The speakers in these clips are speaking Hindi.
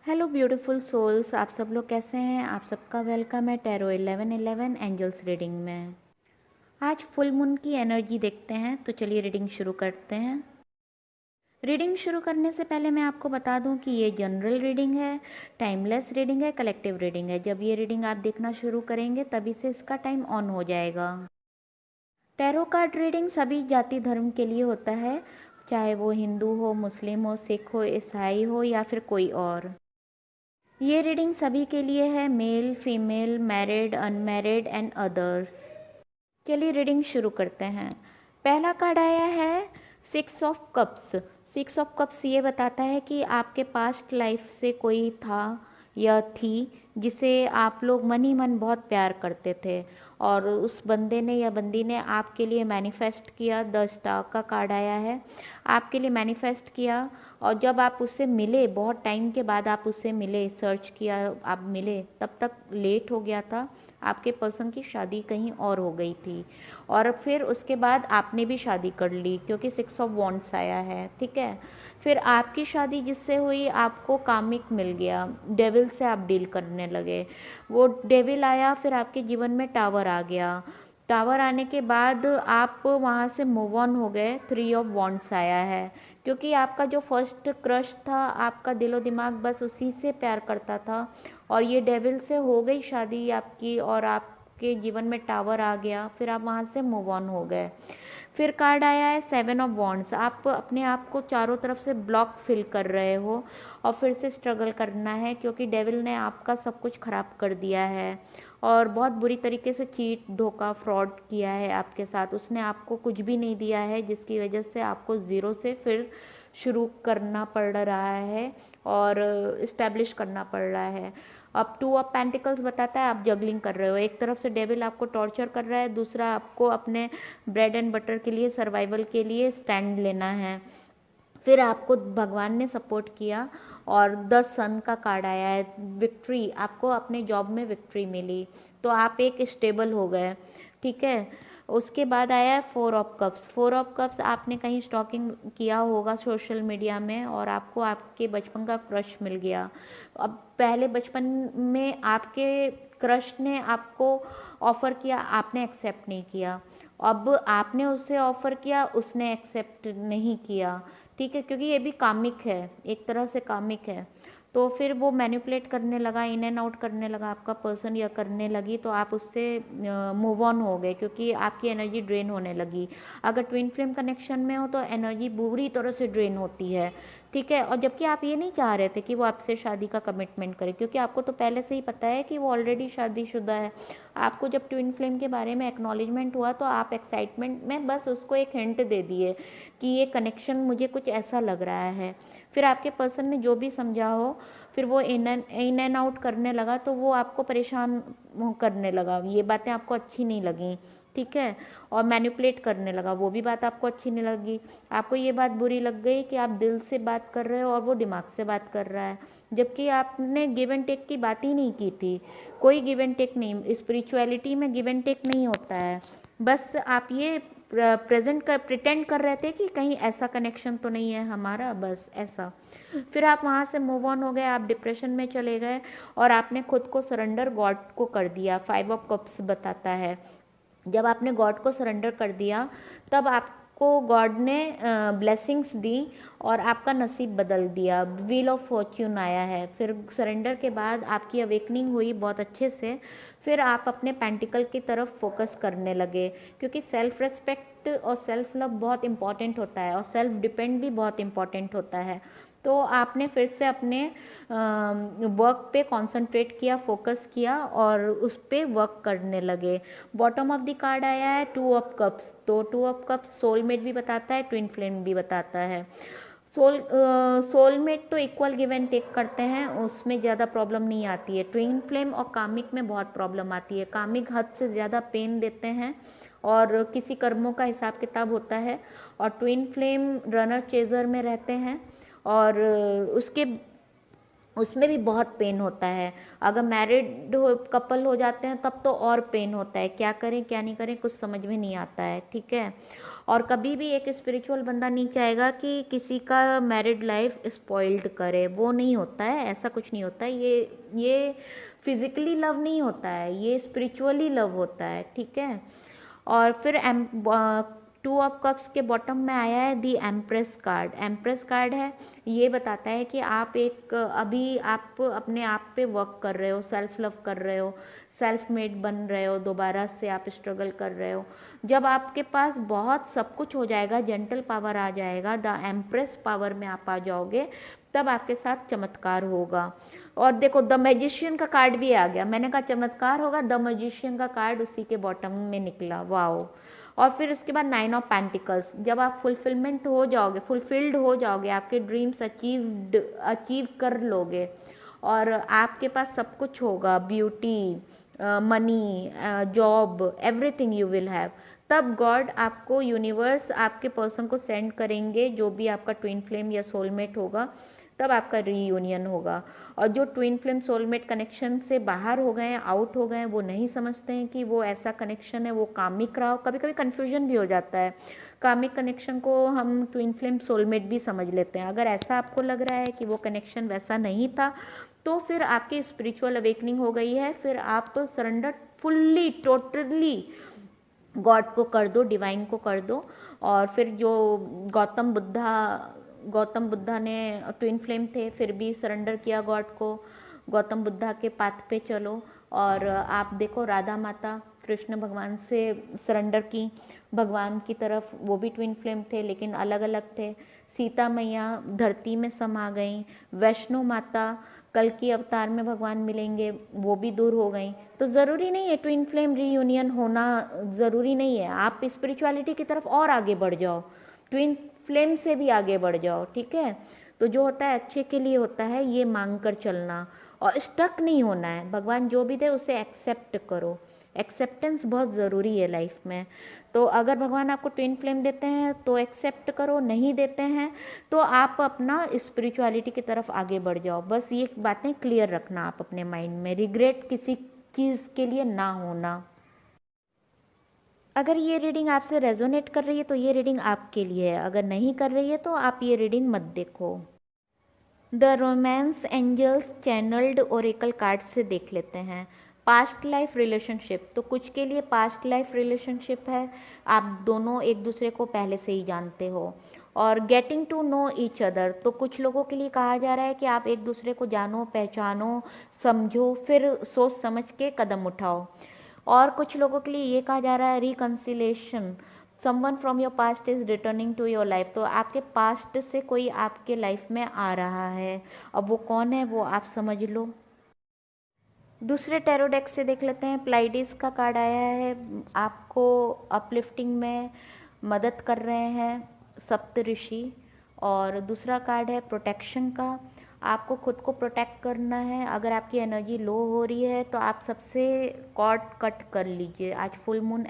हेलो ब्यूटीफुल सोल्स, आप सब लोग कैसे हैं। आप सबका वेलकम है टैरो 1111 एंजल्स रीडिंग में। आज फुल मून की एनर्जी देखते हैं, तो चलिए रीडिंग शुरू करते हैं। रीडिंग शुरू करने से पहले मैं आपको बता दूं कि ये जनरल रीडिंग है, टाइमलेस रीडिंग है, कलेक्टिव रीडिंग है। जब ये रीडिंग आप देखना शुरू करेंगे तभी से इसका टाइम ऑन हो जाएगा। टैरो कार्ड रीडिंग सभी जाति धर्म के लिए होता है, चाहे वो हिंदू हो, मुस्लिम हो, सिख हो, ईसाई हो या फिर कोई और। ये रीडिंग सभी के लिए है, male, female, married, unmarried and others. चलिए रीडिंग शुरू करते हैं। पहला कार्ड आया है 6 ऑफ कप्स। 6 ऑफ कप्स ये बताता है कि आपके पास्ट लाइफ से कोई था या थी जिसे आप लोग मन ही मन बहुत प्यार करते थे, और उस बंदे ने या बंदी ने आपके लिए मैनिफेस्ट किया। 10 स्टार का कार्ड आया है, आपके लिए मैनिफेस्ट किया। और जब आप उससे मिले, बहुत टाइम के बाद आप उससे मिले, सर्च किया, आप मिले, तब तक लेट हो गया था। आपके पर्सन की शादी कहीं और हो गई थी, और फिर उसके बाद आपने भी शादी कर ली क्योंकि 6 ऑफ वॉन्ड्स आया है। ठीक है, फिर आपकी शादी जिससे हुई, आपको कामिक मिल गया, डेविल से आप डील करने लगे। वो डेविल आया, फिर आपके जीवन में टावर आ गया। टावर आने के बाद आप वहाँ से मूव ऑन हो गए। 3 ऑफ वॉन्ड्स आया है, क्योंकि आपका जो फर्स्ट क्रश था, आपका दिलो दिमाग बस उसी से प्यार करता था, और ये डेविल से हो गई शादी आपकी, और आपके जीवन में टावर आ गया, फिर आप वहाँ से मूव ऑन हो गए। फिर कार्ड आया है 7 ऑफ वॉन्ड्स। आप अपने आप को चारों तरफ से ब्लॉक फील कर रहे हो, और फिर से स्ट्रगल करना है, क्योंकि डेविल ने आपका सब कुछ ख़राब कर दिया है, और बहुत बुरी तरीके से चीट, धोखा, फ्रॉड किया है आपके साथ। उसने आपको कुछ भी नहीं दिया है, जिसकी वजह से आपको ज़ीरो से फिर शुरू करना पड़ रहा है और इस्टेब्लिश करना पड़ रहा है। अब 2 ऑफ पेंटिकल्स बताता है आप जगलिंग कर रहे हो। एक तरफ से डेविल आपको टॉर्चर कर रहा है, दूसरा आपको अपने ब्रेड एंड बटर के लिए, सर्वाइवल के लिए स्टैंड लेना है। फिर आपको भगवान ने सपोर्ट किया, और 10 सन का कार्ड आया है, विक्ट्री। आपको अपने जॉब में विक्ट्री मिली, तो आप एक स्टेबल हो गए। ठीक है, उसके बाद आया है 4 ऑफ कप्स। 4 ऑफ कप्स, आपने कहीं स्टॉकिंग किया होगा सोशल मीडिया में, और आपको आपके बचपन का क्रश मिल गया। अब पहले बचपन में आपके क्रश ने आपको ऑफ़र किया, आपने एक्सेप्ट नहीं किया। अब आपने उससे ऑफ़र किया, उसने एक्सेप्ट नहीं किया। ठीक है, क्योंकि ये भी कामिक है, एक तरह से कामिक है। तो फिर वो मैनिपुलेट करने लगा, इन एंड आउट करने लगा आपका पर्सन, या करने लगी, तो आप उससे मूव ऑन हो गए, क्योंकि आपकी एनर्जी ड्रेन होने लगी। अगर ट्विन फ्लेम कनेक्शन में हो तो एनर्जी बुरी तरह से ड्रेन होती है। ठीक है, और जबकि आप ये नहीं चाह रहे थे कि वो आपसे शादी का कमिटमेंट करे, क्योंकि आपको तो पहले से ही पता है कि वो ऑलरेडी शादीशुदा है। आपको जब ट्विन फ्लेम के बारे में एक्नॉलेजमेंट हुआ, तो आप एक्साइटमेंट में बस उसको एक हिंट दे दिए कि ये कनेक्शन मुझे कुछ ऐसा लग रहा है। फिर आपके पर्सन ने जो भी समझा हो, फिर वो इन एंड आउट करने लगा, तो वो आपको परेशान करने लगा, ये बातें आपको अच्छी नहीं लगी। ठीक है, और मैनिपुलेट करने लगा, वो भी बात आपको अच्छी नहीं लगी। आपको ये बात बुरी लग गई कि आप दिल से बात कर रहे हो और वो दिमाग से बात कर रहा है, जबकि आपने गिव एंड टेक की बात ही नहीं की थी। कोई गिव एंड टेक नहीं, स्पिरिचुअलिटी में गिव एंड टेक नहीं होता है। बस आप ये प्रेजेंट कर, प्रिटेंड कर रहे थे कि कहीं ऐसा कनेक्शन तो नहीं है हमारा, बस ऐसा। फिर आप वहाँ से मूव ऑन हो गए, आप डिप्रेशन में चले गए, और आपने खुद को सरेंडर गॉड को कर दिया। 5 ऑफ कप्स बताता है, जब आपने गॉड को सरेंडर कर दिया, तब आपको गॉड ने ब्लेसिंग्स दी, और आपका नसीब बदल दिया। व्हील ऑफ फॉर्च्यून आया है। फिर सरेंडर के बाद आपकी अवेकनिंग हुई बहुत अच्छे से। फिर आप अपने पेंटिकल की तरफ फोकस करने लगे, क्योंकि सेल्फ रेस्पेक्ट और सेल्फ लव बहुत इंपॉर्टेंट होता है, और सेल्फ डिपेंड भी बहुत इंपॉर्टेंट होता है। तो आपने फिर से अपने वर्क पे कंसंट्रेट किया, फोकस किया, और उस पर वर्क करने लगे। बॉटम ऑफ द कार्ड आया है 2 ऑफ कप्स। तो 2 ऑफ कप्स सोलमेट भी बताता है, ट्विन फ्लेम भी बताता है। सोलमेट तो इक्वल गिव एंड टेक करते हैं, उसमें ज़्यादा प्रॉब्लम नहीं आती है। ट्विन फ्लेम और कामिक में बहुत प्रॉब्लम आती है। कामिक हद से ज़्यादा पेन देते हैं, और किसी कर्मों का हिसाब किताब होता है, और ट्विन फ्लेम रनर चेजर में रहते हैं, और उसके उसमें भी बहुत पेन होता है। अगर मैरिड हो कपल हो जाते हैं तब तो और पेन होता है, क्या करें क्या नहीं करें कुछ समझ में नहीं आता है, ठीक है। और कभी भी एक स्पिरिचुअल बंदा नहीं चाहेगा कि किसी का मैरिड लाइफ स्पॉइल्ड करे, वो नहीं होता है, ऐसा कुछ नहीं होता है। ये फिजिकली लव नहीं होता है, ये स्पिरिचुअली लव होता है, ठीक है। और फिर 2 ऑफ कप्स के बॉटम में आया है the empress card. Empress card है, ये बताता है कि आप एक अभी आप अपने आप पे वर्क कर रहे हो, सेल्फ लव कर रहे हो, सेल्फ मेड बन रहे हो, दोबारा से आप स्ट्रगल कर रहे हो। जब आपके पास बहुत सब कुछ हो जाएगा, जेंटल पावर आ जाएगा, द एम्प्रेस पावर में आप आ जाओगे, तब आपके साथ चमत्कार होगा। और देखो द मैजिशियन का कार्ड भी आ गया, मैंने कहा चमत्कार होगा, द मैजिशियन का कार्ड उसी के बॉटम में निकला, वाओ। और फिर उसके बाद 9 ऑफ पेंटिकल्स, जब आप फुलफिलमेंट हो जाओगे, फुलफिल्ड हो जाओगे, आपके ड्रीम्स अचीव कर लोगे और आपके पास सब कुछ होगा, beauty, money, job, everything you will have, तब गॉड आपको, यूनिवर्स आपके पर्सन को सेंड करेंगे, जो भी आपका ट्विन फ्लेम या सोलमेट होगा, तब आपका रीयूनियन होगा। और जो ट्विन फ्लेम सोलमेट कनेक्शन से बाहर हो गए हैं, आउट हो गए हैं, वो नहीं समझते हैं कि वो ऐसा कनेक्शन है, वो कामिक रहा हो। कभी कभी कन्फ्यूजन भी हो जाता है, कामिक कनेक्शन को हम ट्विन फ्लेम सोलमेट भी समझ लेते हैं। अगर ऐसा आपको लग रहा है कि वो कनेक्शन वैसा नहीं था, तो फिर आपकी स्पिरिचुअल अवेकनिंग हो गई है, फिर आप सरेंडर फुल्ली टोटली गॉड को कर दो, डिवाइन को कर दो। और फिर जो गौतम बुद्धा ने ट्विन फ्लेम थे, फिर भी सरेंडर किया गॉड को, गौतम बुद्धा के पाथ पे चलो। और आप देखो राधा माता कृष्ण भगवान से सरेंडर की भगवान की तरफ, वो भी ट्विन फ्लेम थे लेकिन अलग अलग थे। सीता मैया धरती में समा गई, वैष्णो माता कल की अवतार में भगवान मिलेंगे, वो भी दूर हो गई। तो ज़रूरी नहीं है ट्विन फ्लेम रीयूनियन होना, ज़रूरी नहीं है। आप स्पिरिचुअलिटी की तरफ और आगे बढ़ जाओ, ट्विन फ्लेम से भी आगे बढ़ जाओ, ठीक है। तो जो होता है अच्छे के लिए होता है, ये मांग कर चलना और स्टक नहीं होना है। भगवान जो भी दे उसे एक्सेप्ट करो, एक्सेप्टेंस बहुत ज़रूरी है लाइफ में। तो अगर भगवान आपको ट्विन फ्लेम देते हैं तो एक्सेप्ट करो, नहीं देते हैं तो आप अपना स्पिरिचुअलिटी की तरफ आगे बढ़ जाओ। बस ये बातें क्लियर रखना आप अपने माइंड में, रिग्रेट किसी चीज़ के लिए ना होना। अगर ये रीडिंग आपसे रेजोनेट कर रही है तो ये रीडिंग आपके लिए है, अगर नहीं कर रही है तो आप ये रीडिंग मत देखो। The romance angels channelled oracle card से देख लेते हैं। पास्ट लाइफ रिलेशनशिप, तो कुछ के लिए पास्ट लाइफ रिलेशनशिप है, आप दोनों एक दूसरे को पहले से ही जानते हो। और getting to know each other, तो कुछ लोगों के लिए कहा जा रहा है कि आप एक दूसरे को जानो, पहचानो, समझो, फिर सोच समझ के कदम उठाओ। और कुछ लोगों के लिए ये कहा जा रहा है reconciliation, someone from your past is returning to your life, तो आपके पास्ट से कोई आपके लाइफ में आ रहा है। अब वो कौन है वो आप समझ लो। दूसरे टैरो डेक से देख लेते हैं। प्लाइडिस का कार्ड आया है, आपको अपलिफ्टिंग में मदद कर रहे हैं सप्त ऋषि। और दूसरा कार्ड है प्रोटेक्शन का, आपको खुद को प्रोटेक्ट करना है। अगर आपकी एनर्जी लो हो रही है तो आप सबसे कॉर्ड कट कर लीजिए। आज फुल मून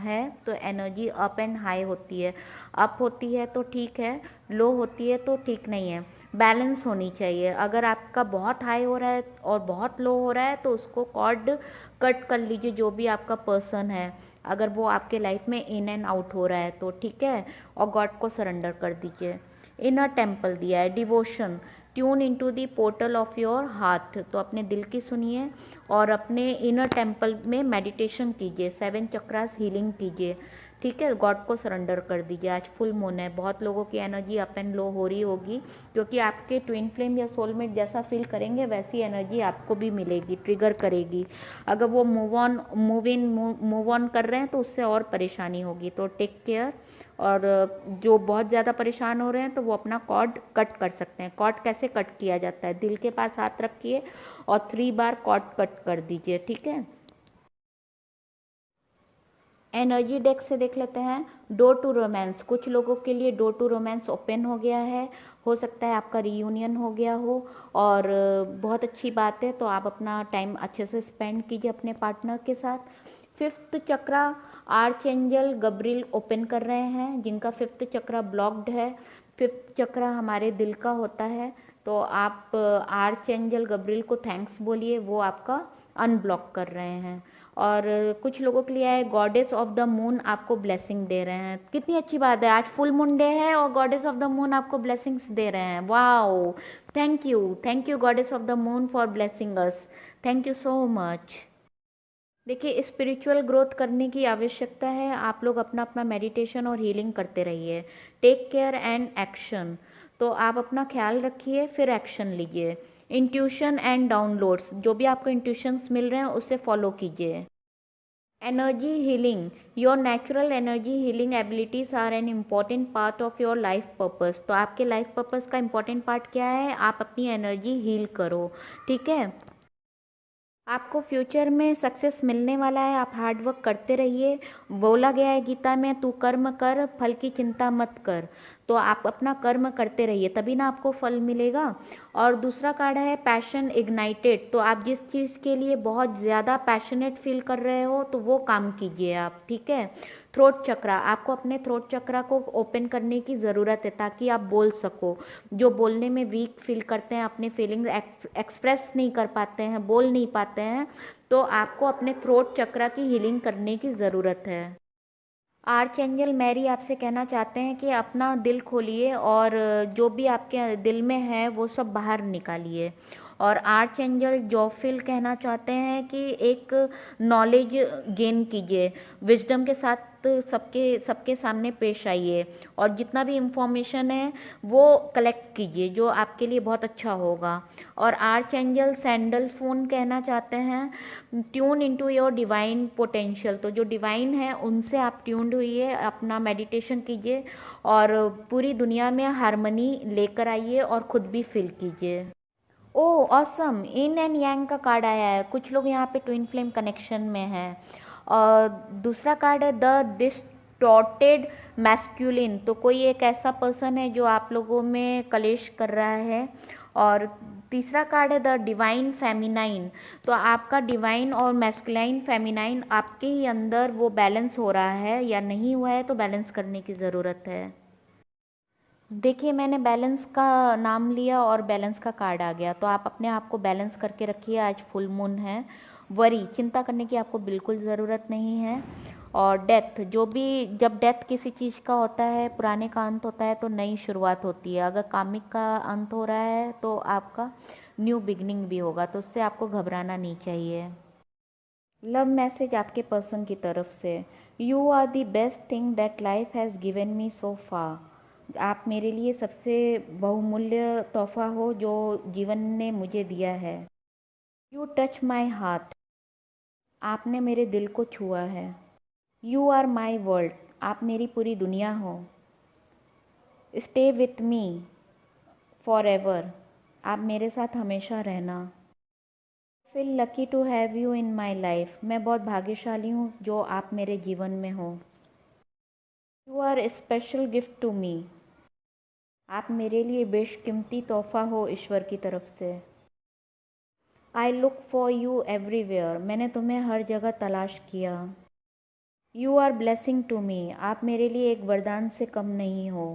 है तो एनर्जी अप एंड हाई होती है, अप होती है तो ठीक है, लो होती है तो ठीक नहीं है, बैलेंस होनी चाहिए। अगर आपका बहुत हाई हो रहा है और बहुत लो हो रहा है तो उसको कॉर्ड कट कर लीजिए, जो भी आपका पर्सन है, अगर वो आपके लाइफ में इन एंड आउट हो रहा है तो ठीक है, और गॉड को सरेंडर कर दीजिए। इनर टेम्पल दिया है, devotion, tune into the portal of your heart, तो अपने दिल की सुनिए और अपने इनर टेम्पल में मेडिटेशन कीजिए, 7 चक्रास हीलिंग कीजिए, ठीक है। गॉड को सरेंडर कर दीजिए। आज फुल मून है, बहुत लोगों की एनर्जी अप एंड लो हो रही होगी, क्योंकि आपके ट्विन फ्लेम या सोलमेट जैसा फील करेंगे वैसी एनर्जी आपको भी मिलेगी, ट्रिगर करेगी। अगर वो मूव ऑन कर रहे हैं तो उससे और परेशानी होगी, तो टेक केयर। और जो बहुत ज़्यादा परेशान हो रहे हैं तो वो अपना कॉर्ड कट कर सकते हैं। कॉर्ड कैसे कट किया जाता है, दिल के पास हाथ रखिए और 3 बार कॉर्ड कट कर दीजिए, ठीक है। एनर्जी डेक से देख लेते हैं। डोर टू रोमांस, कुछ लोगों के लिए डोर टू रोमांस ओपन हो गया है, हो सकता है आपका रीयूनियन हो गया हो, और बहुत अच्छी बात है। तो आप अपना टाइम अच्छे से स्पेंड कीजिए अपने पार्टनर के साथ। 5th चक्रा आर्च एंजल गब्रिल ओपन कर रहे हैं, जिनका 5th चक्रा ब्लॉक्ड है। 5th चक्रा हमारे दिल का होता है, तो आप आर्च एंजल गब्रियल को थैंक्स बोलिए, वो आपका अनब्लॉक कर रहे हैं। और कुछ लोगों के लिए है गॉडेस ऑफ द मून आपको ब्लेसिंग दे रहे हैं। कितनी अच्छी बात है, आज फुल मून डे है और गॉडेस ऑफ द मून आपको ब्लेसिंग्स दे रहे हैं। Wow, thank you goddess of the moon for blessing us, thank you so much. देखिए, स्पिरिचुअल ग्रोथ करने की आवश्यकता है, आप लोग अपना अपना मेडिटेशन और हीलिंग करते रहिए। टेक केयर एंड एक्शन, तो आप अपना ख्याल रखिए फिर एक्शन लीजिए। इंट्यूशन एंड डाउनलोड्स, जो भी आपको इंट्यूशंस मिल रहे हैं उसे फॉलो कीजिए। Energy healing, your natural energy healing abilities are an important part of your life purpose. तो आपके लाइफ पर्पस का इम्पॉर्टेंट पार्ट क्या है, आप अपनी एनर्जी हील करो, ठीक है। आपको फ्यूचर में सक्सेस मिलने वाला है, आप हार्ड वर्क करते रहिए। बोला गया है गीता में, तू कर्म कर फल की चिंता मत कर। तो आप अपना कर्म करते रहिए, तभी ना आपको फल मिलेगा। और दूसरा कार्ड है पैशन इग्नाइटेड, तो आप जिस चीज़ के लिए बहुत ज़्यादा पैशनेट फील कर रहे हो तो वो काम कीजिए आप, ठीक है। थ्रोट चक्रा, आपको अपने थ्रोट चक्रा को ओपन करने की ज़रूरत है ताकि आप बोल सको। जो बोलने में वीक फील करते हैं, अपने फीलिंग्स एक्सप्रेस नहीं कर पाते हैं, बोल नहीं पाते हैं, तो आपको अपने थ्रोट चक्रा की हीलिंग करने की ज़रूरत है। आर्च एंजल मैरी आपसे कहना चाहते हैं कि अपना दिल खोलिए और जो भी आपके दिल में है वो सब बाहर निकालिए। और आर्च एंजल जोफिल कहना चाहते हैं कि एक नॉलेज गेन कीजिए, विजडम के साथ सबके सबके सामने पेश आइए और जितना भी इंफॉर्मेशन है वो कलेक्ट कीजिए जो आपके लिए बहुत अच्छा होगा। और आर्च एंजल सैंडल फोन कहना चाहते हैं tune into your divine potential, तो जो डिवाइन है उनसे आप ट्यून्ड हुइए, अपना मेडिटेशन कीजिए और पूरी दुनिया में हारमनी लेकर आइए और खुद भी फील कीजिए। ओ ऑसम, इन एंड यांग का कार्ड आया है, कुछ लोग यहाँ पे ट्विन फ्लेम कनेक्शन में हैं। और दूसरा कार्ड है द डिस्टॉर्टेड मैस्कुलिन, तो कोई एक ऐसा पर्सन है जो आप लोगों में कलेश कर रहा है। और तीसरा कार्ड है द डिवाइन फेमिनाइन, तो आपका डिवाइन और मैस्कुलाइन फेमिनाइन आपके ही अंदर वो बैलेंस हो रहा है या नहीं हुआ है, तो बैलेंस करने की ज़रूरत है। देखिए, मैंने बैलेंस का नाम लिया और बैलेंस का कार्ड आ गया, तो आप अपने आप को बैलेंस करके रखिए। आज फुल मून है। वरी, चिंता करने की आपको बिल्कुल ज़रूरत नहीं है। और डेथ, जो भी जब डेथ किसी चीज़ का होता है, पुराने का अंत होता है तो नई शुरुआत होती है। अगर कामिक का अंत हो रहा है तो आपका न्यू बिगनिंग भी होगा, तो उससे आपको घबराना नहीं चाहिए। लव मैसेज आपके पर्सन की तरफ से, you are the best thing that life has given me so far, आप मेरे लिए सबसे बहुमूल्य तोहफा हो जो जीवन ने मुझे दिया है। यू टच माई हार्ट, आपने मेरे दिल को छुआ है। यू आर माई वर्ल्ड, आप मेरी पूरी दुनिया हो। Stay with me forever, आप मेरे साथ हमेशा रहना। Feel lucky to have you in my life, मैं बहुत भाग्यशाली हूँ जो आप मेरे जीवन में हो। You are special gift to me, आप मेरे लिए बेशकीमती तोहफा हो ईश्वर की तरफ से। I look for you everywhere, मैंने तुम्हें हर जगह तलाश किया। You are blessing to me, आप मेरे लिए एक वरदान से कम नहीं हो।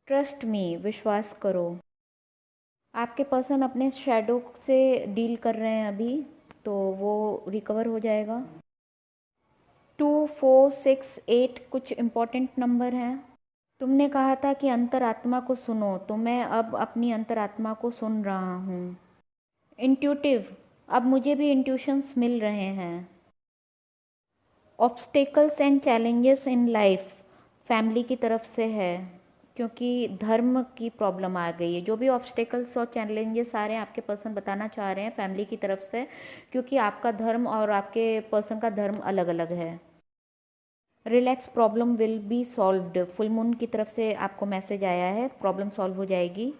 ट्रस्ट मी, विश्वास करो। आपके पर्सन अपने शैडो से डील कर रहे हैं अभी, तो वो रिकवर हो जाएगा। 2 4 6 8 कुछ इम्पोर्टेंट नंबर हैं। तुमने कहा था कि अंतरात्मा को सुनो, तो मैं अब अपनी अंतरात्मा को सुन रहा हूँ। इंट्यूटिव, अब मुझे भी इंट्यूशंस मिल रहे हैं। Obstacles and challenges in life, family की तरफ से है क्योंकि धर्म की प्रॉब्लम आ गई है। जो भी ऑब्स्टेकल्स और चैलेंजेस आ रहे हैं आपके पर्सन बताना चाह रहे हैं फैमिली की तरफ से, क्योंकि आपका धर्म और आपके पर्सन का धर्म अलग अलग है। Relax, problem will be solved, full moon की तरफ से आपको मैसेज आया है, प्रॉब्लम सॉल्व हो जाएगी।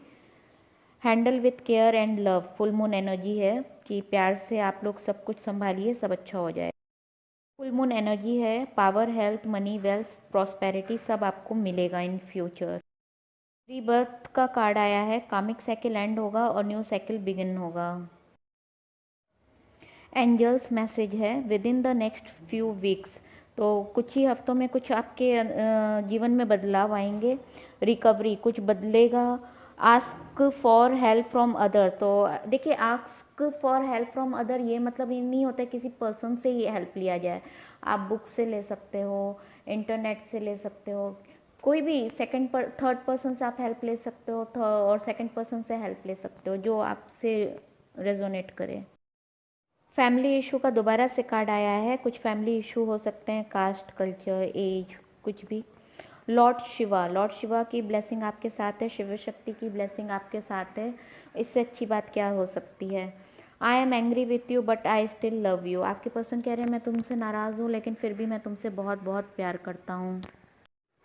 Handle with care and love, full moon energy है कि प्यार से आप लोग सब कुछ संभालिए, सब अच्छा हो जाए। फुल मून एनर्जी है power, health, money, wealth, prosperity सब आपको मिलेगा इन फ्यूचर। रीबर्थ का कार्ड आया है, कामिक साइकिल एंड होगा और न्यू साइकिल बिगिन होगा। एंजल्स मैसेज है with in the next few weeks, तो कुछ ही हफ्तों में कुछ आपके जीवन में बदलाव आएंगे। रिकवरी, कुछ बदलेगा, ask for help from other, तो देखिए ask for help from other ये मतलब ये नहीं होता है किसी पर्सन से ही हेल्प लिया जाए। आप बुक से ले सकते हो, इंटरनेट से ले सकते हो, कोई भी थर्ड पर्सन से आप हेल्प ले सकते हो, और सेकंड पर्सन से हेल्प ले सकते हो जो आपसे रेजोनेट करे। फैमिली इशू का दोबारा से कार्ड आया है। कुछ फैमिली इशू हो सकते हैं, कास्ट, कल्चर, एज, कुछ भी। लॉर्ड शिवा की ब्लेसिंग आपके साथ है, शिव शक्ति की ब्लेसिंग आपके साथ है। इससे अच्छी बात क्या हो सकती है। I am angry with you but I still love you. आपके पर्सन कह रहे हैं मैं तुमसे नाराज़ हूँ लेकिन फिर भी मैं तुमसे बहुत बहुत प्यार करता हूँ।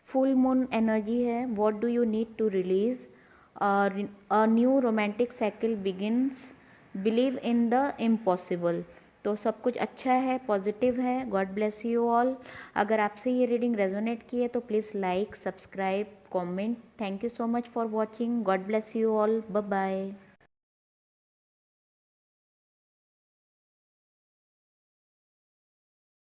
फुल मून एनर्जी है। What do you need to release, a new romantic cycle begins, believe in the impossible. तो सब कुछ अच्छा है, पॉजिटिव है। God bless you all. अगर आपसे ये रीडिंग रेजोनेट की है तो please like, subscribe, comment. Thank you so much for watching. God bless you all. Bye bye.